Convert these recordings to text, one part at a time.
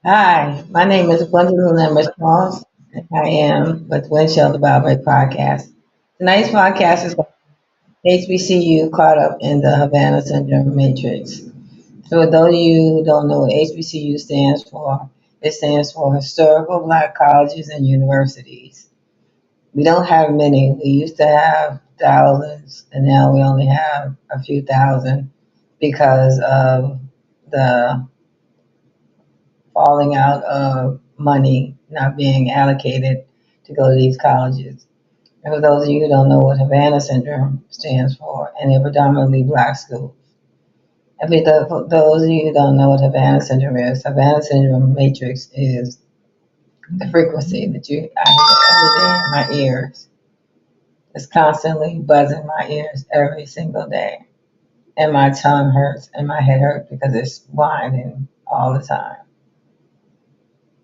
Hi, my name is Gwendolyn Lambert Smalls, and I am with Shall the Bough Break podcast. Tonight's podcast is HBCU caught up in the Havana Syndrome Matrix. So, for those of you who don't know what HBCU stands for, it stands for Historical Black Colleges and Universities. We don't have many. We used to have thousands, and now we only have a few thousand because of the falling out of money not being allocated to go to these colleges. And for those of you who don't know what Havana Syndrome stands for, and they're predominantly black schools. And for those of you who don't know what Havana Syndrome matrix is the frequency that I hear every day in my ears. It's constantly buzzing my ears every single day. And my tongue hurts and my head hurts because it's whining all the time.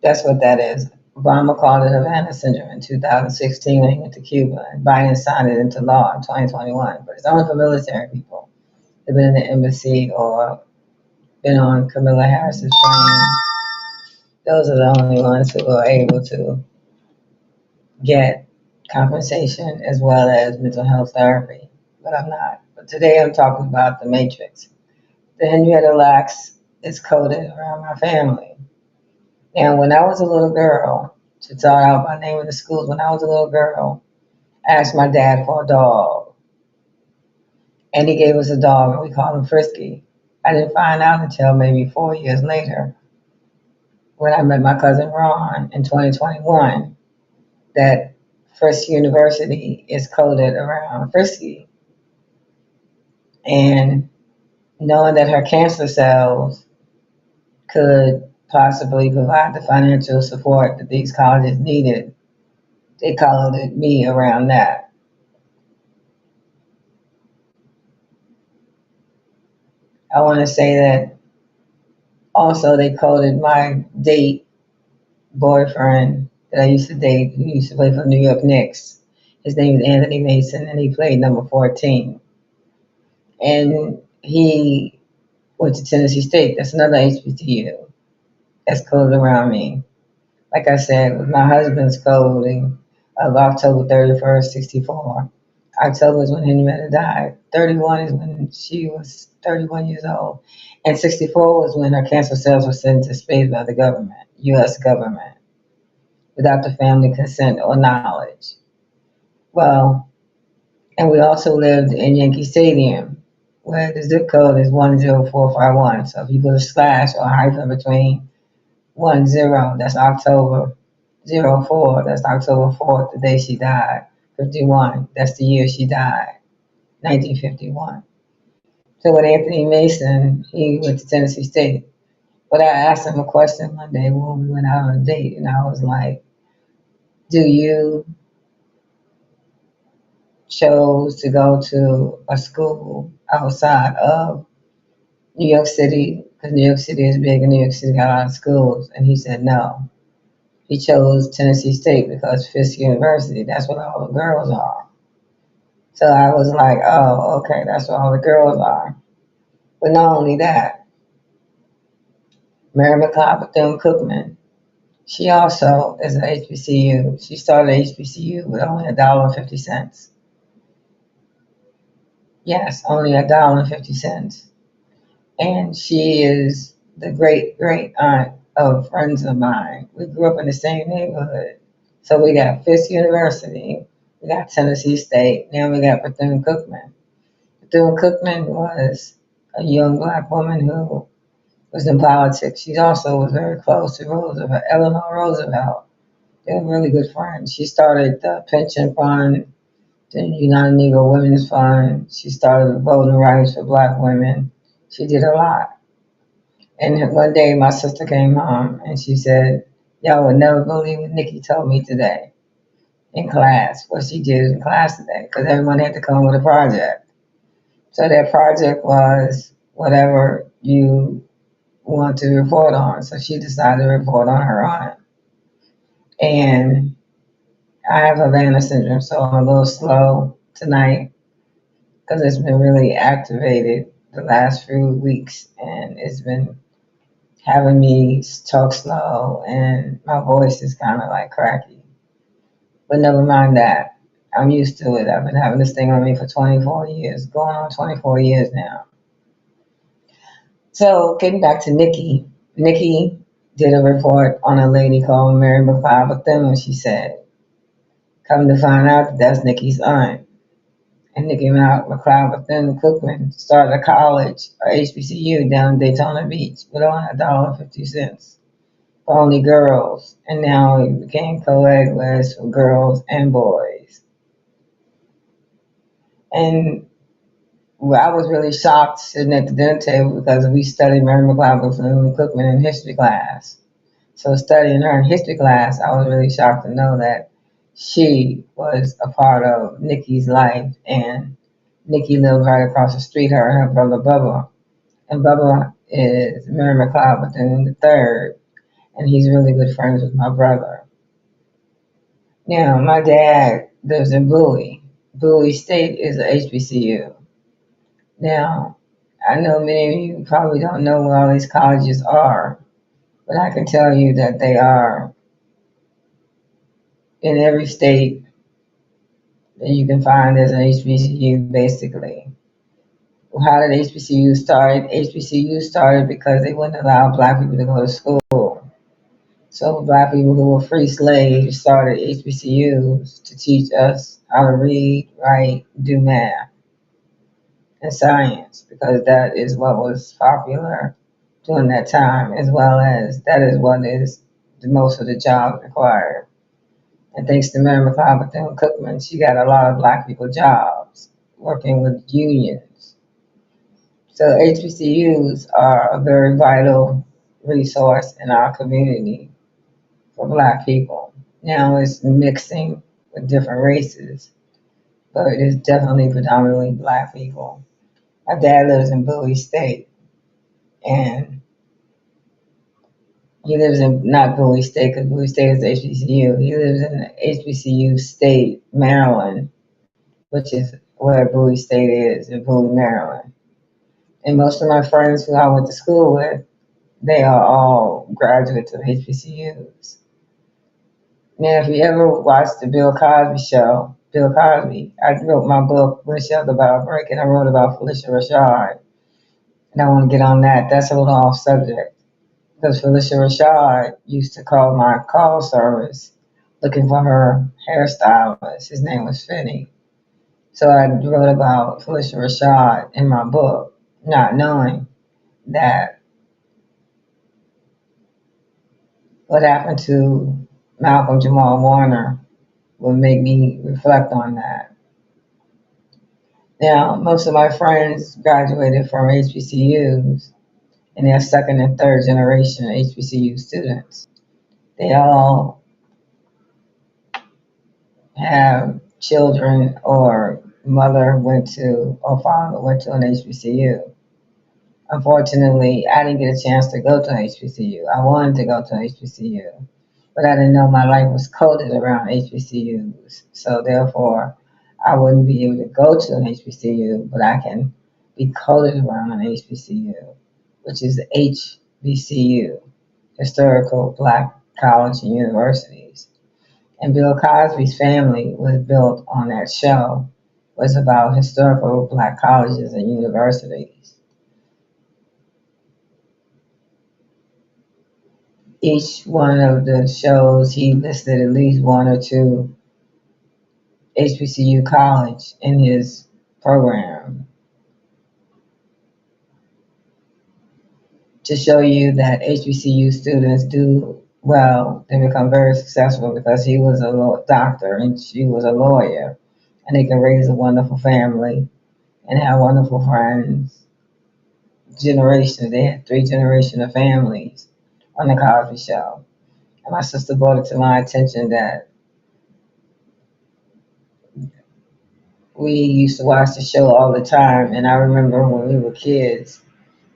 That's what that is. Obama called it Havana Syndrome in 2016 when he went to Cuba, and Biden signed it into law in 2021. But it's only for military people who've been in the embassy or been on Kamala Harris's plane. Those are the only ones who are able to get compensation as well as mental health therapy. But I'm not. But today I'm talking about the matrix. The Henrietta Lacks is coded around my family. And when I was a little girl, to start out by naming the schools, when I was a little girl, I asked my dad for a dog. And he gave us a dog, and we called him Frisky. I didn't find out until maybe 4 years later when I met my cousin Ron in 2021 that Frisk University is coded around Frisky. And knowing that her cancer cells could possibly provide the financial support that these colleges needed, they called it me around that. I want to say that also they coded my date boyfriend that I used to date, who used to play for the New York Knicks. His name is Anthony Mason, and he played number 14. And he went to Tennessee State. That's another HBCU that's coded around me. Like I said, with my husband's coding of October 31st, 64. October is when Henrietta died. 31 is when she was 31 years old. And 64 was when her cancer cells were sent to space by the government, U.S. government, without the family consent or knowledge. Well, and we also lived in Yankee Stadium, where the zip code is 10451. So if you put a slash or a hyphen between 10, that's October 04, that's October 4th, the day she died. 51, that's the year she died, 1951. So with Anthony Mason, he went to Tennessee State. But I asked him a question one day when we went out on a date, and I was like, do you chose to go to a school outside of New York City? Because New York City is big and New York City got a lot of schools. And he said no. He chose Tennessee State because Fisk University, that's what all the girls are. So I was like, oh, okay, that's what all the girls are. But not only that, Mary McLeod Bethune-Cookman, she also is an HBCU. She started HBCU with only $1.50. Yes, only $1.50. And she is the great great aunt of friends of mine. We grew up in the same neighborhood. So we got Fisk University, we got Tennessee State, now we got Bethune Cookman. Bethune Cookman was a young black woman who was in politics. She also was very close to Roosevelt, Eleanor Roosevelt. They were really good friends. She started the pension fund, the United Negro Women's Fund. She started voting rights for black women. She did a lot. And one day my sister came home and she said, y'all would never believe what Nikki told me today in class, what she did in class today, because everyone had to come with a project. So that project was whatever you want to report on. So she decided to report on her aunt. And I have Havana syndrome, so I'm a little slow tonight because it's been really activated the last few weeks, and it's been having me talk slow and my voice is kind of like cracky. But never mind that. I'm used to it. I've been having this thing on me for 24 years, going on 24 years now. So getting back to Nikki, Nikki did a report on a lady called Mary McLeod with them, and she said, come to find out that that's Nikki's aunt. And Nikki McLeod with them Cookman started a college, or HBCU, down in Daytona Beach with only $1.50 for only girls. And now it became co-ed where it's for girls and boys. And well, I was really shocked sitting at the dinner table because we studied Mary McLeod Bethune Cookman in history class. So studying her in history class, I was really shocked to know that she was a part of Nikki's life, and Nikki lived right across the street, her and her brother Bubba. And Bubba is Mary McLeod Bethune the third, and he's really good friends with my brother. Now, my dad lives in Bowie. Bowie State is a HBCU. Now, I know many of you probably don't know where all these colleges are, but I can tell you that they are in every state that you can find as an HBCU, basically. How did HBCU start? HBCU started because they wouldn't allow black people to go to school. So black people who were free slaves started HBCUs to teach us how to read, write, do math, and science, because that is what was popular during that time, as well as that is what is the most of the jobs required. And thanks to Mary McLeod Bethune Cookman, she got a lot of black people jobs working with unions. So HBCUs are a very vital resource in our community for black people. Now it's mixing with different races, but it's definitely predominantly black people. My dad lives in Bowie State, and he lives in not Bowie State because Bowie State is HBCU. He lives in HBCU State, Maryland, which is where Bowie State is, in Bowie, Maryland. And most of my friends who I went to school with, they are all graduates of HBCUs. Now, if you ever watched the Bill Cosby show, Bill Cosby, I wrote my book, Shall the Bough Break, and I wrote about Felicia Rashad. And I want to get on that. That's a little off subject. Because Felicia Rashad used to call my call service looking for her hairstylist. His name was Finney. So I wrote about Felicia Rashad in my book, not knowing that what happened to Malcolm Jamal Warner would make me reflect on that. Now, most of my friends graduated from HBCUs, and they're second and third generation HBCU students. They all have children or mother went to or father went to an HBCU. Unfortunately, I didn't get a chance to go to an HBCU. I wanted to go to an HBCU, but I didn't know my life was coded around HBCUs. So therefore, I wouldn't be able to go to an HBCU, but I can be coded around an HBCU, which is HBCU, Historical Black College and Universities. And Bill Cosby's family was built on that show, was about historical black colleges and universities. Each one of the shows, he listed at least one or two HBCU college in his program to show you that HBCU students do well, they become very successful because he was a doctor and she was a lawyer, and they can raise a wonderful family and have wonderful friends. Generations, they had 3 generations of families on the Cosby Show. And my sister brought it to my attention that we used to watch the show all the time, and I remember when we were kids,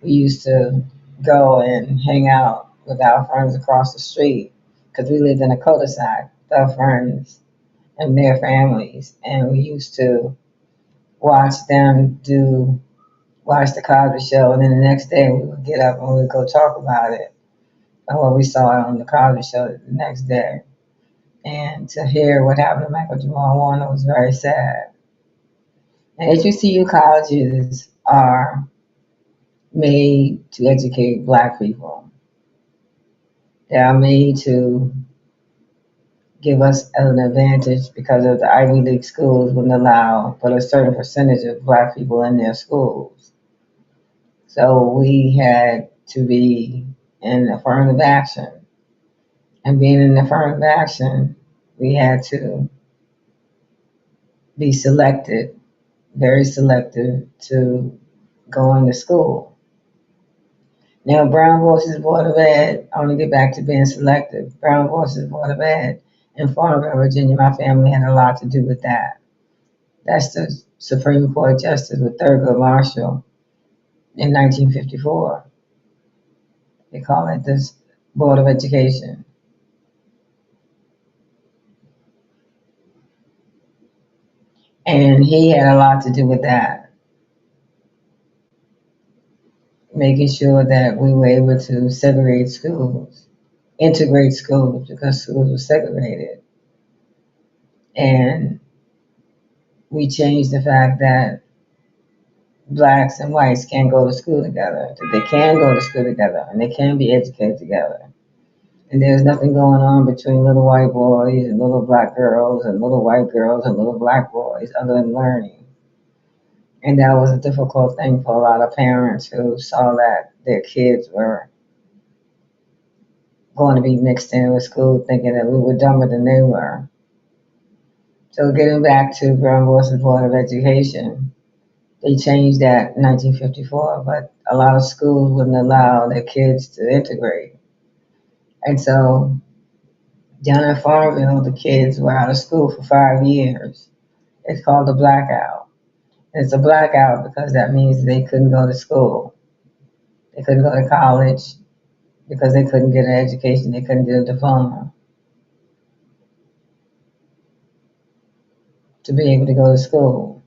we used to go and hang out with our friends across the street because we lived in a cul-de-sac with our friends and their families, and we used to watch them watch the Cosby Show, and then the next day we would get up and we would go talk about it. what we saw on the Cosby Show the next day. And to hear what happened to Michael Jamal Warner was very sad. And HBCU colleges are made to educate Black people. They are made to give us an advantage because of the Ivy League schools wouldn't allow but a certain percentage of Black people in their schools. So we had to be in affirmative action. And being in affirmative action, we had to be selected, very selective, to go into school. Now, Brown Voices Board of Ed, I want to get back to being selective. Brown Voices Board of Ed in Farmville, Virginia, my family had a lot to do with that. That's the Supreme Court Justice with Thurgood Marshall in 1954. They call it the Board of Education. And he had a lot to do with that, making sure that we were able to segregate schools, integrate schools, because schools were segregated. And we changed the fact that Blacks and whites can't go to school together, that they can go to school together and they can be educated together. And there's nothing going on between little white boys and little Black girls and little white girls and little Black boys other than learning. And that was a difficult thing for a lot of parents who saw that their kids were going to be mixed in with school, thinking that we were dumber than they were. So getting back to Brown Voices Board of Education, they changed that in 1954, but a lot of schools wouldn't allow their kids to integrate. And so down in Farmville, the kids were out of school for 5 years. It's called a blackout. And it's a blackout because that means they couldn't go to school. They couldn't go to college because they couldn't get an education. They couldn't get a diploma to be able to go to school.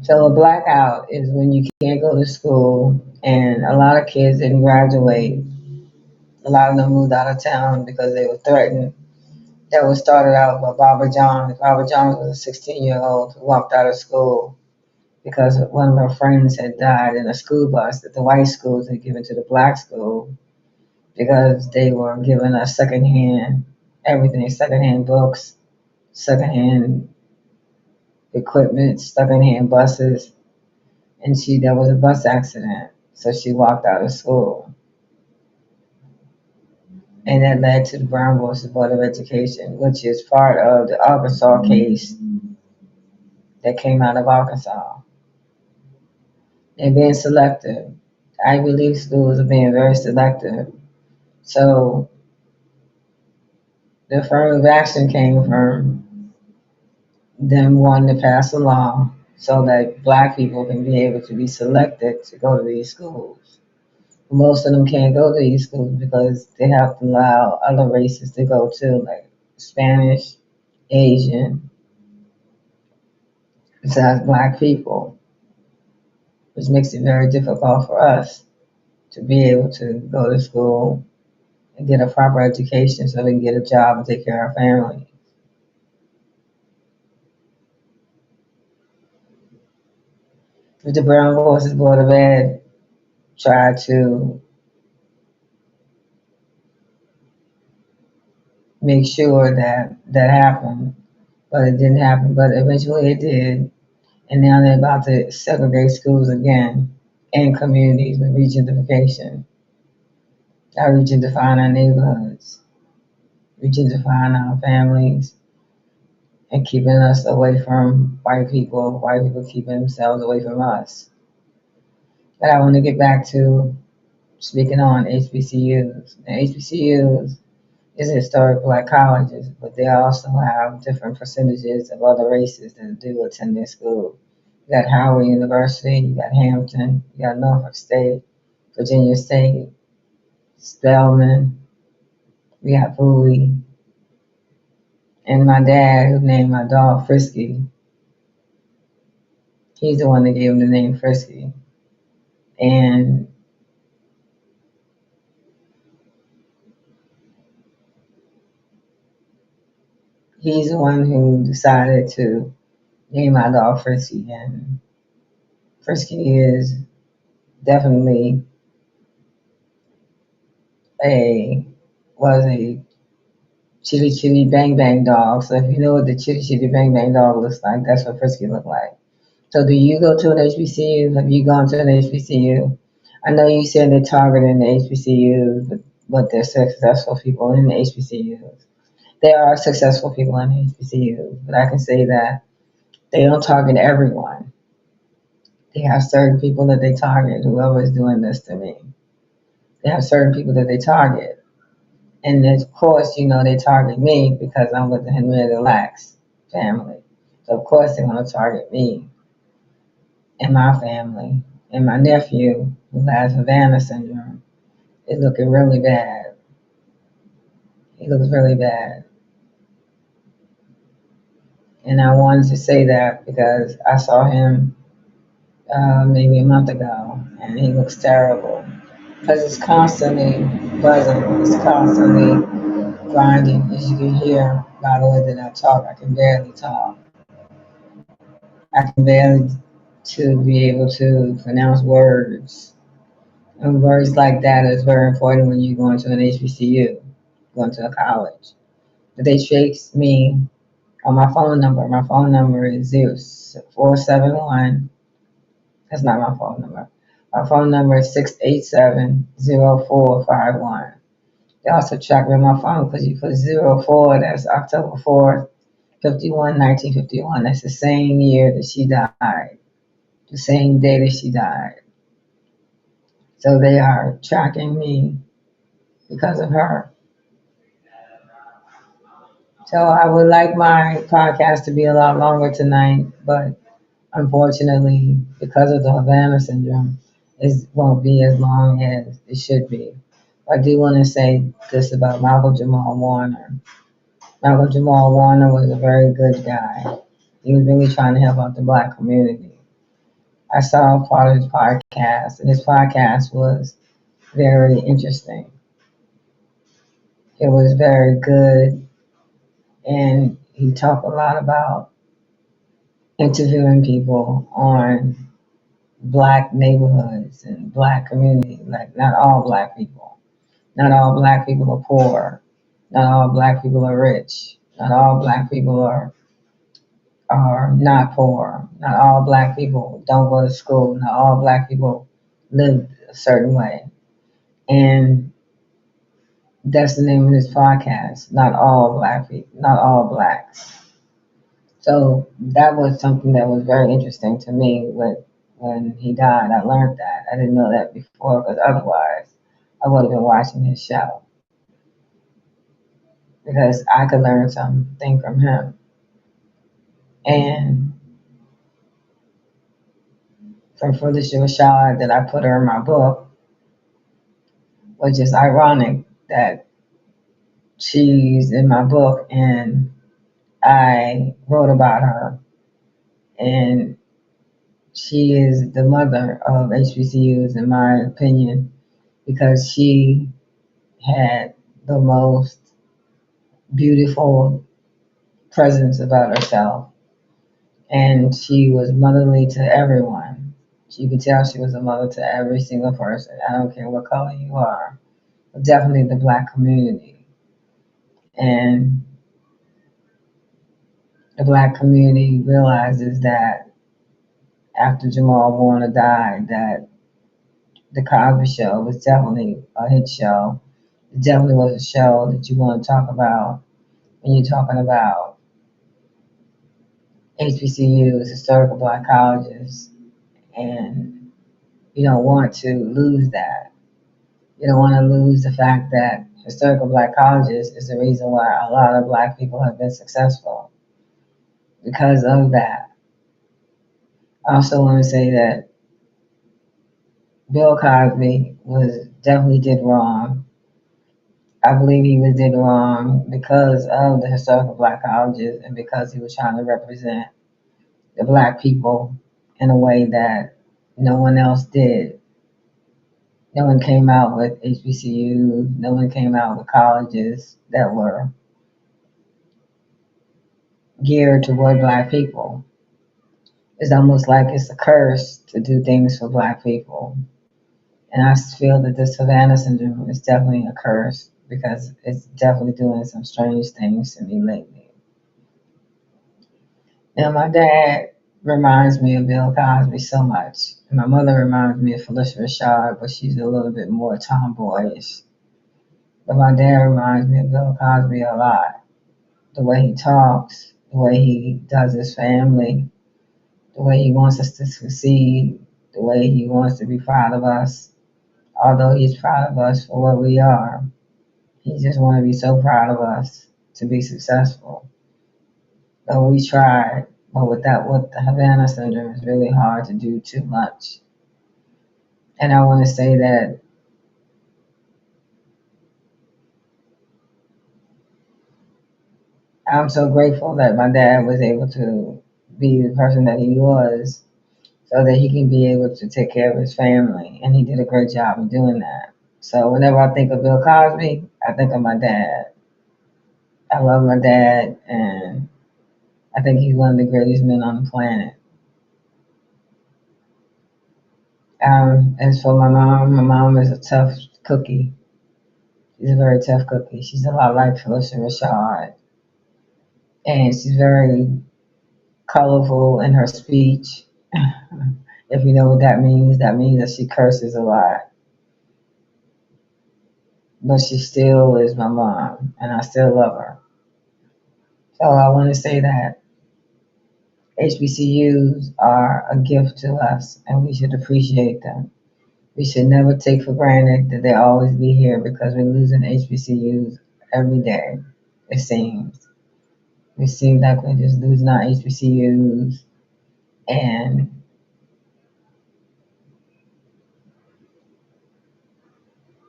So a blackout is when you can't go to school, and a lot of kids didn't graduate. A lot of them moved out of town because they were threatened. That was started out by Barbara Johns. Barbara Johns was a 16-year-old who walked out of school because one of her friends had died in a school bus that the white schools had given to the Black school because they were giving us secondhand everything, secondhand books, secondhand equipment, secondhand buses. And there was a bus accident, so she walked out of school. And that led to the Brown Voices Board of Education, which is part of the Arkansas case that came out of Arkansas. And being selective. Ivy League schools are being very selective. So the affirmative action came from them wanting to pass a law so that Black people can be able to be selected to go to these schools. Most of them can't go to these schools because they have to allow other races to go too, like Spanish, Asian, besides Black people, which makes it very difficult for us to be able to go to school and get a proper education so we can get a job and take care of our family. If the Brown Voices Board of Ed tried to make sure that that happened, but it didn't happen. But eventually it did, and now they're about to segregate schools again and communities with regentification. Our regentrifying our neighborhoods, regentrifying our families, and keeping us away from white people keeping themselves away from us. But I want to get back to speaking on HBCUs. Now, HBCUs is historic Black colleges, but they also have different percentages of other races that do attend their school. You got Howard University, you got Hampton, you got Norfolk State, Virginia State, Spelman, we got Bowie, and my dad, who named my dog Frisky, He's the one that gave him the name Frisky. And he's the one who decided to name my dog Frisky. And Frisky is definitely a was a chitty chitty bang bang dog. So if you know what the chitty chitty bang bang dog looks like, that's what Frisky looked like. So do you go to an HBCU? Have you gone to an HBCU? I know you said they're targeting the HBCUs, but they're successful people in the HBCUs. There are successful people in the HBCUs, but I can say that they don't target everyone. They have certain people that they target. Whoever is doing this to me, they have certain people that they target, and of course, they target me because I'm with the Henrietta Lacks family. So of course they're going to target me and my family. And my nephew, who has Havana syndrome, is looking really bad. He looks really bad. And I wanted to say that because I saw him maybe a month ago, and he looks terrible. Because it's constantly buzzing, it's constantly grinding. As you can hear by the way that I talk, I can barely talk. I can barely to be able to pronounce words. And words like that is very important when you're going to an HBCU, going to a college. But they trace me on my phone number. My phone number is 471. That's not my phone number. My phone number is 687-0451. They also track me on my phone because you put 04, that's October 4th, 1951. That's the same year that she died, the same day that she died. So they are tracking me because of her. So I would like my podcast to be a lot longer tonight, but unfortunately, because of the Havana syndrome, it won't be as long as it should be. I do want to say this about Malcolm Jamal Warner. Malcolm Jamal Warner was a very good guy. He was really trying to help out the black community. I saw part of his podcast, and his podcast was very interesting. It was very good, and he talked a lot about interviewing people on black neighborhoods and black communities. Like, not all black people. Not all black people are poor. Not all black people are rich. Not all black people are not poor. Not all black people don't go to school. Not all black people live a certain way. And that's the name of this podcast. Not all black people. Not all blacks. So that was something that was very interesting to me when he died. I learned that. I didn't know that before because otherwise I would have been watching his show because I could learn something from him. And from Felicia Rashad that I put her in my book, which is ironic that she's in my book and I wrote about her. And she is the mother of HBCUs, in my opinion, because she had the most beautiful presence about herself. And she was motherly to everyone. You could tell she was a mother to every single person. I don't care what color you are, but definitely the black community. And the black community realizes that after Jamal Warner died, that the Cosby Show was definitely a hit show. It definitely was a show that you want to talk about when you're talking about HBCUs, historical black colleges, and you don't want to lose that. You don't want to lose the fact that historical black colleges is the reason why a lot of black people have been successful because of that. I also want to say that Bill Cosby was definitely did wrong. I believe he was did wrong because of the historical black colleges and because he was trying to represent the black people in a way that no one else did. No one came out with HBCUs, no one came out with colleges that were geared toward Black people. It's almost like it's a curse to do things for Black people. And I feel that this Havana syndrome is definitely a curse because it's definitely doing some strange things to me lately. Now, my dad reminds me of Bill Cosby so much. And my mother reminds me of Felicia Rashad, but she's a little bit more tomboyish. But my dad reminds me of Bill Cosby a lot. The way he talks, the way he does his family, the way he wants us to succeed, the way he wants to be proud of us. Although he's proud of us for what we are, he just wants to be so proud of us to be successful. So we tried, but with the Havana syndrome, it's really hard to do too much. And I want to say that I'm so grateful that my dad was able to be the person that he was so that he can be able to take care of his family. And he did a great job of doing that. So whenever I think of Bill Cosby, I think of my dad. I love my dad, and I think he's one of the greatest men on the planet. As for my mom is a tough cookie. She's a very tough cookie. She's a lot like Felicia Rashad. And she's very colorful in her speech. If you know what that means that she curses a lot. But she still is my mom, and I still love her. So I want to say that HBCUs are a gift to us, and we should appreciate them. We should never take for granted that they'll always be here because we're losing HBCUs every day, it seems. It seems like we're just losing our HBCUs, and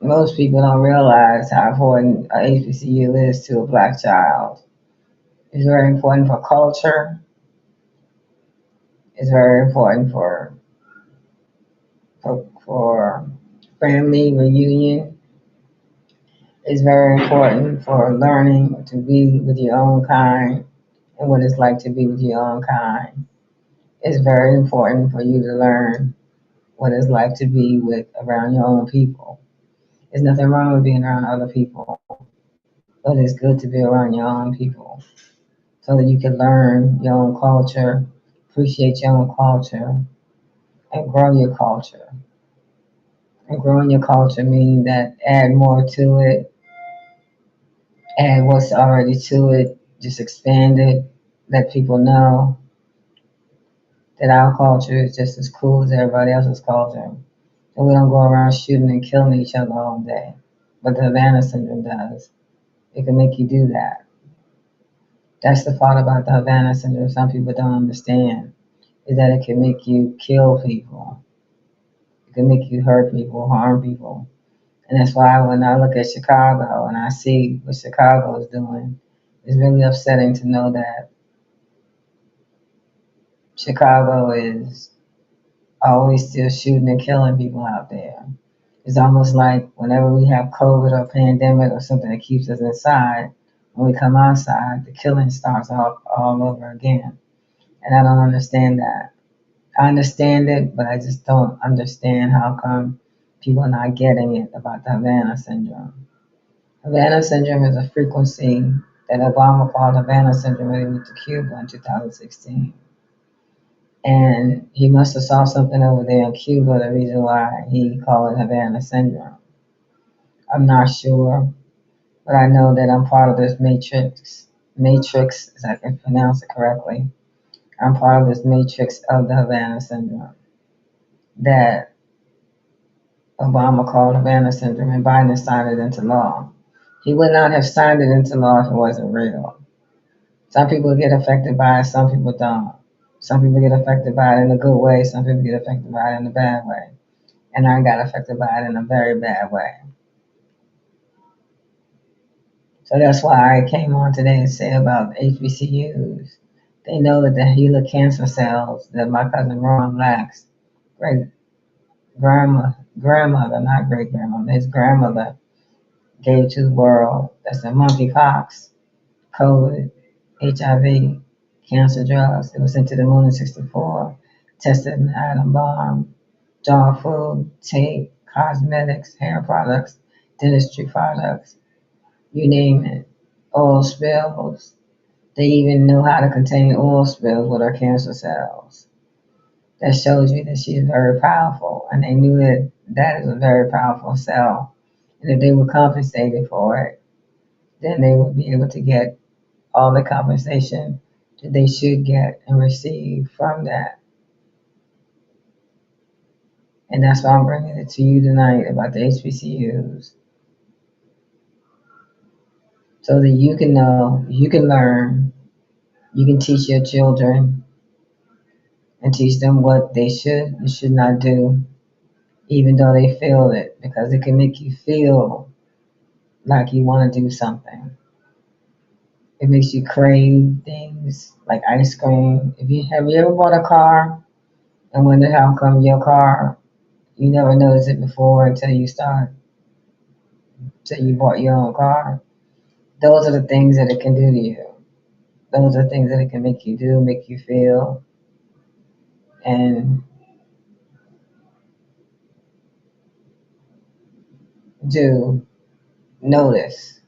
most people don't realize how important a HBCU is to a Black child. It's very important for culture. It's very important for family reunion. It's very important for learning to be with your own kind and what it's like to be with your own kind. It's very important for you to learn what it's like to be with around your own people. There's nothing wrong with being around other people, but it's good to be around your own people so that you can learn your own culture, appreciate your own culture, and grow your culture. And growing your culture meaning that add more to it, add what's already to it, just expand it, let people know that our culture is just as cool as everybody else's culture. And we don't go around shooting and killing each other all day. But the Havana syndrome does. It can make you do that. That's the part about the Havana syndrome some people don't understand, is that it can make you kill people. It can make you hurt people, harm people. And that's why when I look at Chicago and I see what Chicago is doing, it's really upsetting to know that Chicago is always still shooting and killing people out there. It's almost like whenever we have COVID or pandemic or something that keeps us inside, when we come outside, the killing starts all over again. And I don't understand that. I understand it, but I just don't understand how come people are not getting it about the Havana syndrome. Havana syndrome is a frequency that Obama called Havana syndrome when he went to Cuba in 2016. And he must have saw something over there in Cuba, the reason why he called it Havana syndrome. I'm not sure, but I know that I'm part of this matrix, as I can pronounce it correctly. I'm part of this matrix of the Havana syndrome that Obama called Havana syndrome, and Biden signed it into law. He would not have signed it into law if it wasn't real. Some people get affected by it, some people don't. Some people get affected by it in a good way, some people get affected by it in a bad way. And I got affected by it in a very bad way. So that's why I came on today to say about HBCUs, They know that the HeLa cancer cells that my cousin Ron Lack's great grandmother, not great grandmother, his grandmother gave to the world. That's the monkeypox, COVID, HIV, cancer drugs. It was sent to the moon in '64, tested in the atom bomb, dog food, tape, cosmetics, hair products, dentistry products, you name it. Oil spills. They even know how to contain oil spills with our cancer cells. That shows you that she is very powerful, and they knew that that is a very powerful cell. And if they were compensated for it, then they would be able to get all the compensation that they should get and receive from that. And that's why I'm bringing it to you tonight about the HBCUs, so that you can know, you can learn, you can teach your children and teach them what they should and should not do, even though they feel it, because it can make you feel like you want to do something. It makes you crave things like ice cream. If you have you ever bought a car and wondered how come your car you never noticed it before until you bought your own car? Those are the things that it can do to you. Those are things that it can make you do, make you feel, and do notice.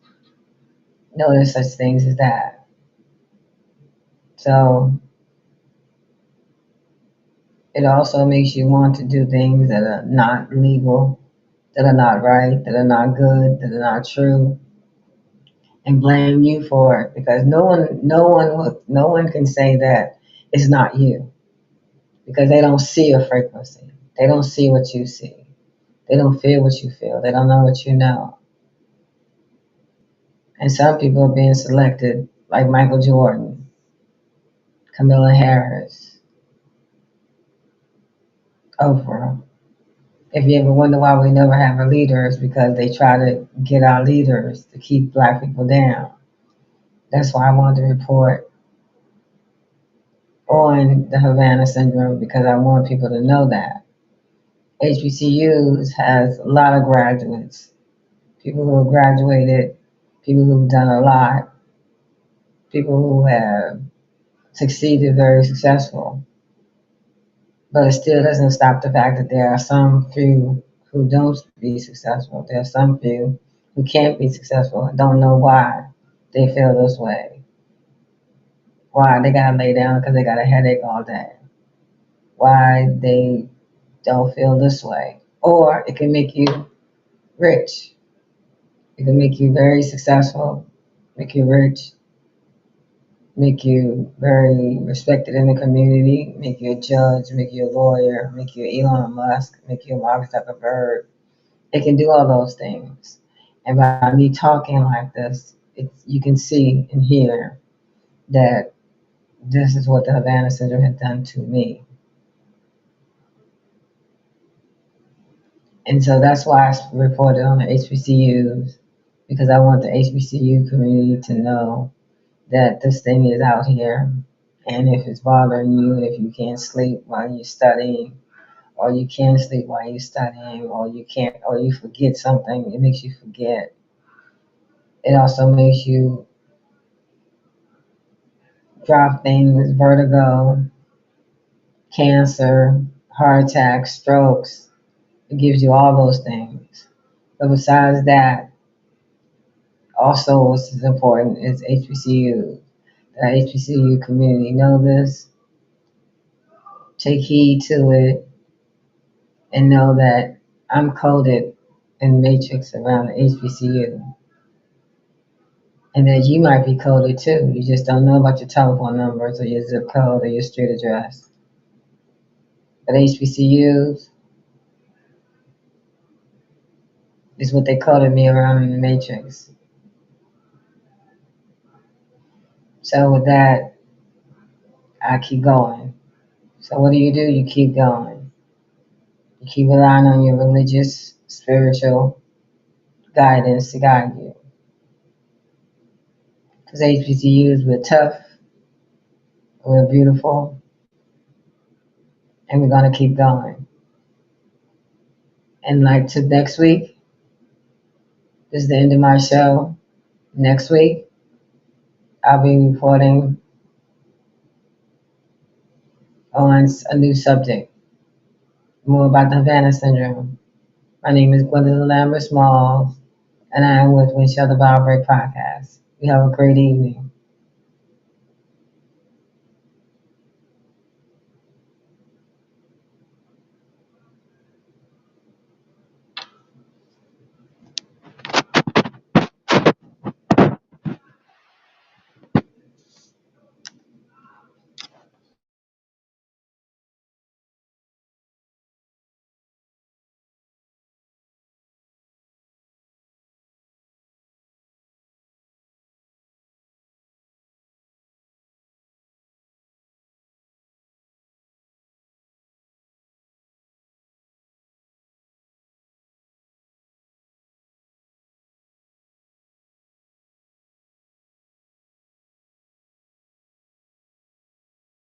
Notice such things as that. So it also makes you want to do things that are not legal, that are not right, that are not good, that are not true, and blame you for it because no one can say that it's not you because they don't see a frequency. They don't see what you see. They don't feel what you feel. They don't know what you know. And some people are being selected like Michael Jordan, Camilla Harris, Oprah. If you ever wonder why we never have a leader, it's because they try to get our leaders to keep black people down. That's why I wanted to report on the Havana syndrome because I want people to know that. HBCUs has a lot of graduates, people who have graduated, people who've done a lot, people who have succeeded very successful. But it still doesn't stop the fact that there are some few who don't be successful. There are some few who can't be successful and don't know why they feel this way. Why they gotta lay down because they got a headache all day. Why they don't feel this way. Or it can make you rich. It can make you very successful, make you rich, make you very respected in the community, make you a judge, make you a lawyer, make you Elon Musk, make you a Mark Zuckerberg. It can do all those things. And by me talking like this, you can see and hear that this is what the Havana Syndrome had done to me. And so that's why I reported on the HBCUs, because I want the HBCU community to know that this thing is out here. And if it's bothering you, if you can't sleep while you're studying, or you can sleep while you're studying, or you can't, or you forget something, it makes you forget. It also makes you drop things, vertigo, cancer, heart attacks, strokes. It gives you all those things. But besides that, also what's important is HBCU. The HBCU community know this, take heed to it, and know that I'm coded in matrix around the HBCU. And that you might be coded too. You just don't know about your telephone numbers or your zip code or your street address. But HBCUs is what they coded me around in the matrix. So with that, I keep going. So what do? You keep going. You keep relying on your religious, spiritual guidance to guide you. Because HBCUs were tough. We're beautiful, and we're going to keep going. And like to next week, this is the end of my show. Next week, I'll be reporting on a new subject, more about the Havana Syndrome. My name is Gwendolyn Lambert Smalls, and I am with Shall the Bough Break podcast. You have a great evening.